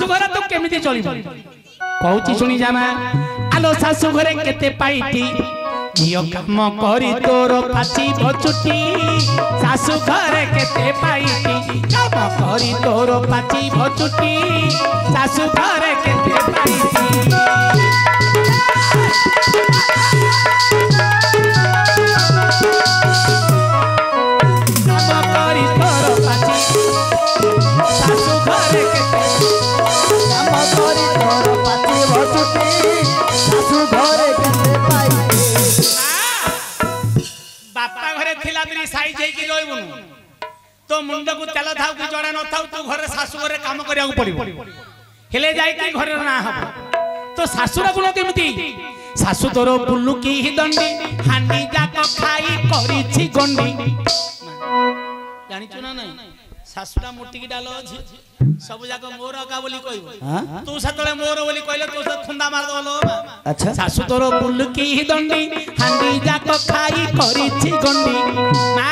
शाशु घर तो केमिति चलिबो कहूची सुनी जामा आलो शाशु घरे केते पाइटी झियो काम करी तोर पाची बचुटी शाशु घरे केते पाइटी काम करी तोर पाची बचुटी शाशु घरे केते पाइटी तो मुंड को तेल थाउ कि जड़ा न थाउ तो घर शाशु घर काम करिया पड़ो हेले जाई कि घर ना हब तो शाशुर गुण केमिति शाशु तोर बुल्लु की दंडी हांडी जाक खाई करिछि गंडी जानि छु ना नहीं शाशुरा मोटी की डालो अछि सब जाक मोर का बोली कहबो तू सतले मोर बोली कहले तू से खुंदा मार दलो अच्छा शाशु तोर बुल्लु की दंडी हांडी जाक खाई करिछि गंडी ना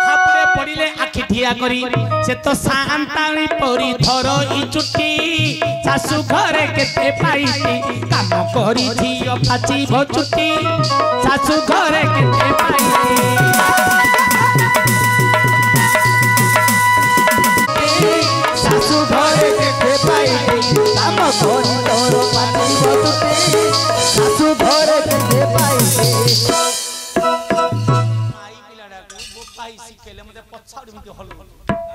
हापरे पड़िले आखि ठिया करी से तो सांताणी परी धर इ चुटी शाशु घरे केते पाइटी काम करी झियो पाची भचुटी शाशु घरे केते पाइटी शाशु घरे केते पाइटी काम करी तोर पाची भचुटी शाशु घरे केते पाइटी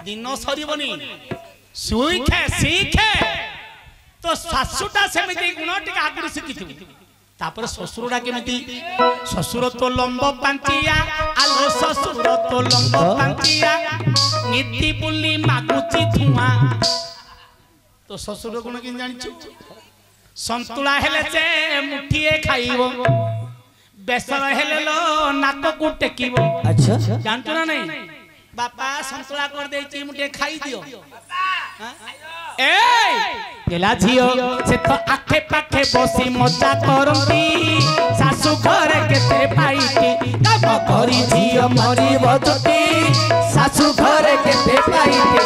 दिन सरीबनी सुइखे सीखे तो शाशुटा सेमिति गुण टिका आगुरी शिखिथिबि तापर ससुरडा केमिति ससुर तो लंब पांचिया आलो ससुर तो लंब पांचिया नीति बुली मागुची धुआ तो ससुर गुण कि जानिछु संतुला हेले से मुठिए खाइबो बेसर हेले लो नाक को टेकिबो अच्छा जानतो ना नहीं बापा संतुला कर देछि मुठे खाई दियो ए गेला झियो से तो आखे पाखे बसी मजा करंती शाशु घरे केते पाइटी काम करी झियो मरी बचुटी शाशु घरे केते पाइटी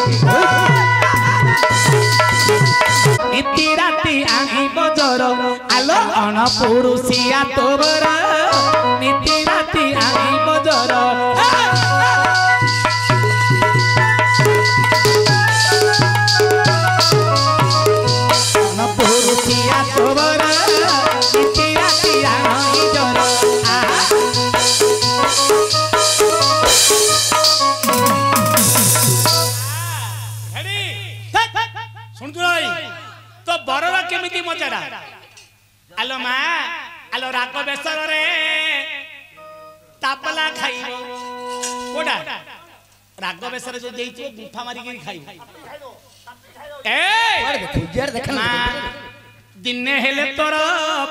इति राती आही बजर आलो अन पुरुषिया तोबर इति राती आही बजर तो बररा केमिति मजारा आलो मा आलो राग बेसर रे तापला खाइबो कोडा राग बेसर जो देइछो गुफा मारी के खाइबो ए खुजर देखना दिने हेले तोर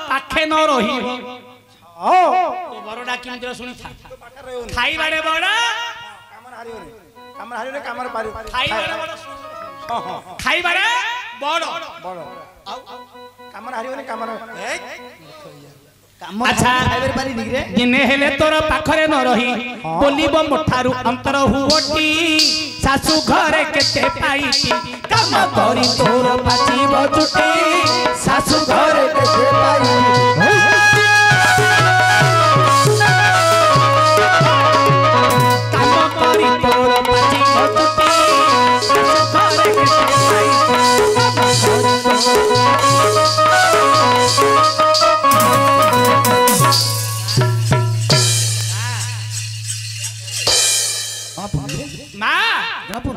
पाखे न रही तो बरडा केमिति सुनी था खाई बाडे बड़ा कामर हारियो रे कामर पारी खाई बाडे बड़ा खाई बाडे बड़ बड़ कामर हारियो रे कामर अच्छा दिने हेले तोर पाखरे न रही बोलिबो मोठारू अंतर हुओटी शाशु घरे केते पाइटी काम करी तोर पाची बचुटी शाशु घरे केते पाइटी काम करी तोर पाची बचुटी शाशु घरे केते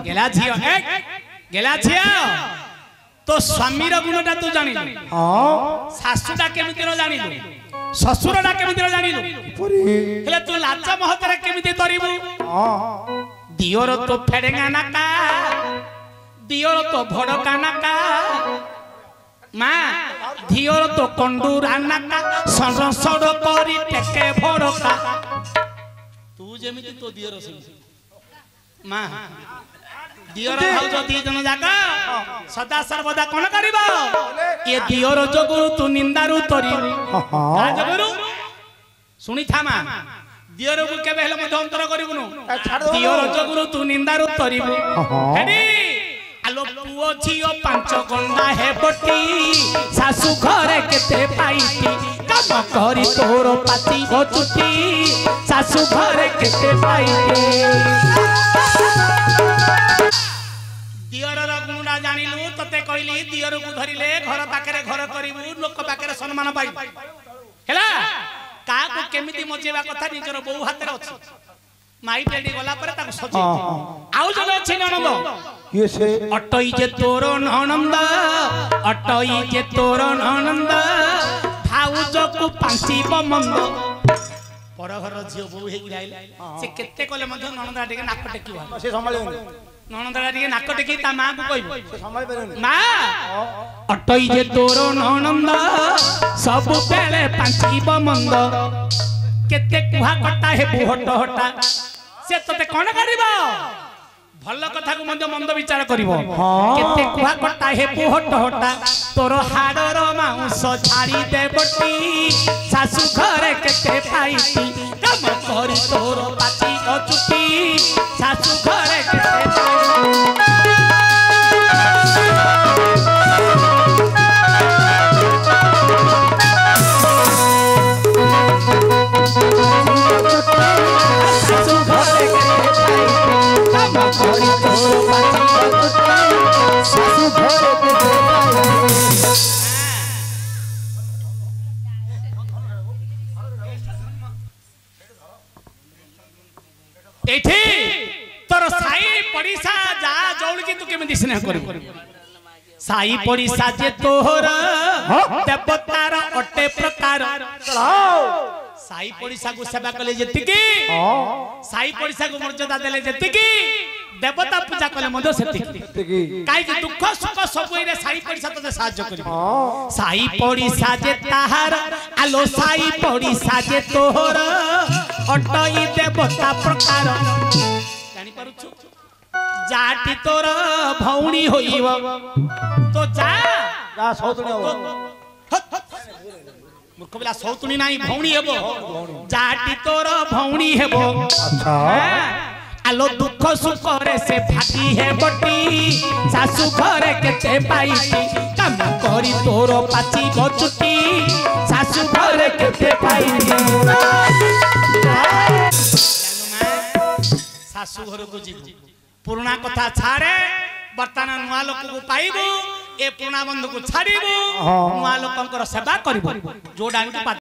गेला झियो गेला झियो तो स्वामी रो गुणटा तू जानिलु हां सासुटा केमिति रो जानिलु ससुरटा केमिति रो जानिलु हेले तू लाज महतरे केमिति करिबु हां दियोर तो फेडेगा नाका दियोर तो भड़का नाका मा दियोर तो कंडूरा नाका सर सड़ करी टेके भड़का तू जेमिति तो दियोर मा दियोर भाउज दी जन जाका सदा सर्वदा कोन करिबो ये दियोर जोगुरु तू निंदारु तरी का जोगुरु सुनी थामा दियोर को केबे हेले मध अंतर करिबुनु दियोर जोगुरु तू निंदारु तरीबु हेडी आलो पुओ झियो पांच गंडा हे बटी सासु घरे केते पाइटी काम करी तोर पाती गचुटी सासु घरे केते पाइटी दियर गुणा जानिलु तते कहली दियर को धरिले घर पाखरे घर करिवु लोक पाखरे सम्मान पाइ हेला का को केमिति मजेबा कथा निजर बहु हाथ रे अछि माई पेडी गला पर ताको सजे आउ जने अछि ननंद ये से अटई जे तोर ननंद अटई जे तोर ननंद भाउज को पांचीब मंद पर घर झियो बहु हे गिराइले से केते कले मध्य ननंद टिके नाक टेकिवा से संभाळेनी ननंद टिके नाक टेकी ता मां को कहबो से संभाळ परनी मां अटई जे तोर ननंद सब बेले पांचीब मंद केते कुहा कटा हे बुहट हटा से तते कोन करिवो भल कथा को मंद मंद विचार करिवो केते कुहा कटा हे बुहट हटा तोर हाडर मांस छाड़ी दे बटी सासु घरे केते पाइती काम करी तोर पाती अचुटी सासु घरे केते एठी तोर साई पड़िसा जा जौल की तू केमे स्नेह करबो साई पड़िसा जे तोहर देवतार अटे प्रकार साई पड़िसा को सेवा कले जेतिकी साई पड़िसा को मर्यादा देले जेतिकी देवता पूजा कले मदो सेतिकी काई कि दुख सुख सब रे साई पड़िसा तते साहाय्य करबो साई पड़िसा जे ताहार आलो साई पड़िसा जे तोहर अटई देवता प्रकार जानि पारुछु जाटी तोर भौणी होइबो तो जा जा सौतुणी हो मूर्ख बिला सौतुणी नाही भौणी हेबो जाटी तोर भौणी हेबो अच्छा आलो दुख सुख रे से फाटी हे बटी सासु घरे केते पाइती काम करी तोर पाची गचुटी सासु घरे केते पाइती सासु घर को जीवु पुराना कथा छाड़े वर्तमान नुआ लोक को पाइबु ए पुराना बंधु को छाड़िबु नुआ लोकंकर सेवा करबु जोडा